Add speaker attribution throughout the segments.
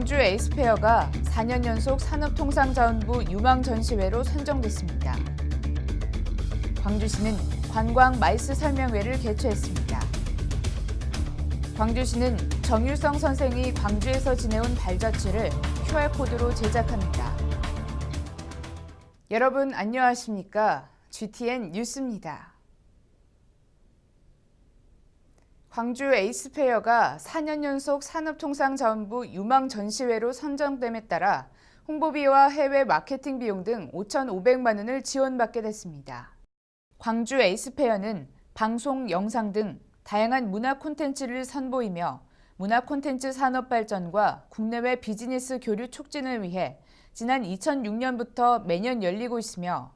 Speaker 1: 광주 에이스페어가 4년 연속 산업통상자원부 유망전시회로 선정됐습니다. 광주시는 관광 마이스 설명회를 개최했습니다. 광주시는 정율성 선생이 광주에서 지내온 발자취를 QR코드로 제작합니다. 여러분 안녕하십니까? GTN 뉴스입니다. 광주 에이스페어가 4년 연속 산업통상자원부 유망전시회로 선정됨에 따라 홍보비와 해외 마케팅 비용 등 5,500만 원을 지원받게 됐습니다. 광주 에이스페어는 방송, 영상 등 다양한 문화 콘텐츠를 선보이며 문화 콘텐츠 산업 발전과 국내외 비즈니스 교류 촉진을 위해 지난 2006년부터 매년 열리고 있으며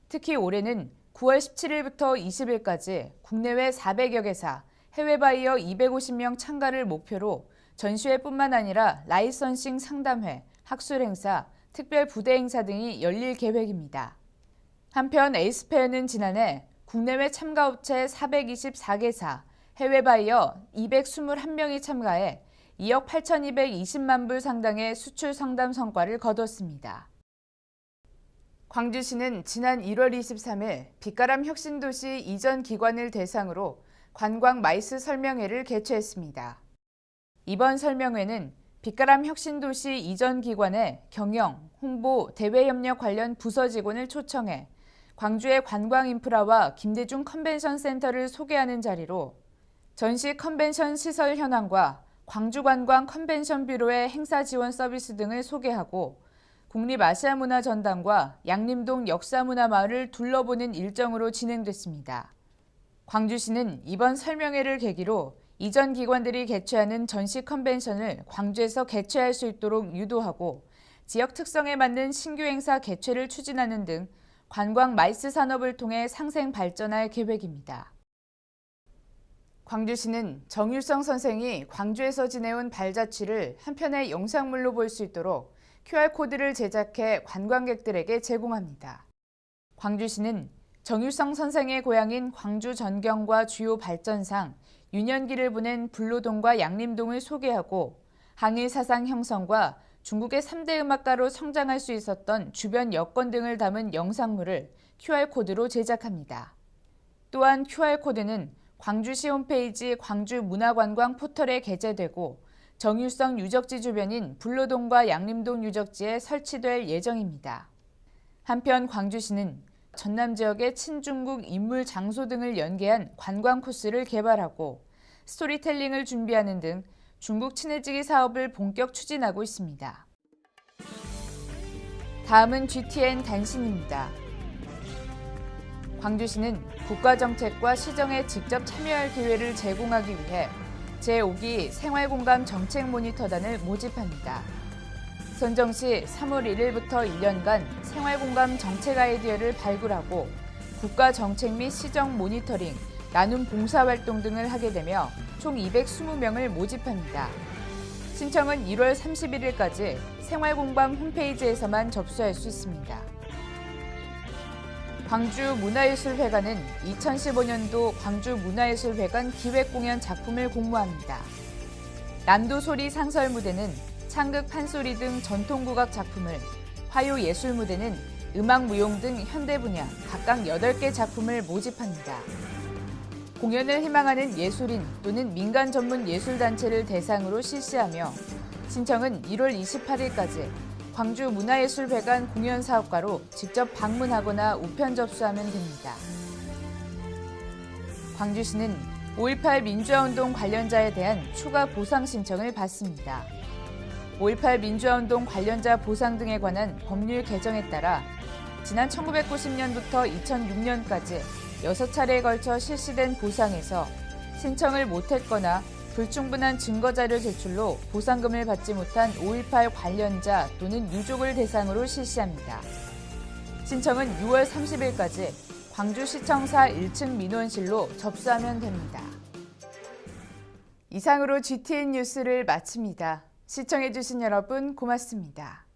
Speaker 1: 특히 올해는 9월 17일부터 20일까지 국내외 400여 개사, 해외 바이어 250명 참가를 목표로 전시회뿐만 아니라 라이선싱 상담회, 학술 행사, 특별 부대 행사 등이 열릴 계획입니다. 한편 에이스페어는 지난해 국내외 참가업체 424개사, 해외 바이어 221명이 참가해 2억 8,220만 불 상당의 수출 상담 성과를 거뒀습니다. 광주시는 지난 1월 23일 빛가람 혁신도시 이전 기관을 대상으로 관광 마이스 설명회를 개최했습니다. 이번 설명회는 빛가람 혁신도시 이전 기관의 경영, 홍보, 대외협력 관련 부서 직원을 초청해 광주의 관광 인프라와 김대중 컨벤션 센터를 소개하는 자리로 전시 컨벤션 시설 현황과 광주관광 컨벤션 뷰로의 행사 지원 서비스 등을 소개하고 국립아시아문화전당과 양림동 역사문화마을을 둘러보는 일정으로 진행됐습니다. 광주시는 이번 설명회를 계기로 이전 기관들이 개최하는 전시 컨벤션을 광주에서 개최할 수 있도록 유도하고 지역 특성에 맞는 신규 행사 개최를 추진하는 등 관광 마이스 산업을 통해 상생 발전할 계획입니다. 광주시는 정율성 선생이 광주에서 지내온 발자취를 한편의 영상물로 볼 수 있도록 QR코드를 제작해 관광객들에게 제공합니다. 광주시는 정율성 선생의 고향인 광주 전경과 주요 발전상, 유년기를 보낸 불로동과 양림동을 소개하고 항일 사상 형성과 중국의 3대 음악가로 성장할 수 있었던 주변 여건 등을 담은 영상물을 QR코드로 제작합니다. 또한 QR코드는 광주시 홈페이지 광주문화관광 포털에 게재되고 정율성 유적지 주변인 불로동과 양림동 유적지에 설치될 예정입니다. 한편 광주시는 전남 지역의 친중국 인물 장소 등을 연계한 관광 코스를 개발하고 스토리텔링을 준비하는 등 중국 친해지기 사업을 본격 추진하고 있습니다. 다음은 GTN 단신입니다. 광주시는 국가정책과 시정에 직접 참여할 기회를 제공하기 위해 제5기 생활공감 정책모니터단을 모집합니다. 선정 시 3월 1일부터 1년간 생활공감 정책 아이디어를 발굴하고 국가정책 및 시정 모니터링, 나눔 봉사활동 등을 하게 되며 총 220명을 모집합니다. 신청은 1월 31일까지 생활공감 홈페이지에서만 접수할 수 있습니다. 광주문화예술회관은 2015년도 광주문화예술회관 기획공연 작품을 공모합니다. 남도소리 상설무대는 창극 판소리 등 전통국악 작품을, 화요예술무대는 음악 무용 등 현대 분야 각각 8개 작품을 모집합니다. 공연을 희망하는 예술인 또는 민간 전문 예술단체를 대상으로 실시하며 신청은 1월 28일까지 광주문화예술회관 공연사업가로 직접 방문하거나 우편 접수하면 됩니다. 광주시는 5.18 민주화운동 관련자에 대한 추가 보상 신청을 받습니다. 5.18 민주화운동 관련자 보상 등에 관한 법률 개정에 따라 지난 1990년부터 2006년까지 6차례에 걸쳐 실시된 보상에서 신청을 못했거나 불충분한 증거자료 제출로 보상금을 받지 못한 5.18 관련자 또는 유족을 대상으로 실시합니다. 신청은 6월 30일까지 광주시청사 1층 민원실로 접수하면 됩니다. 이상으로 GTN 뉴스를 마칩니다. 시청해주신 여러분 고맙습니다.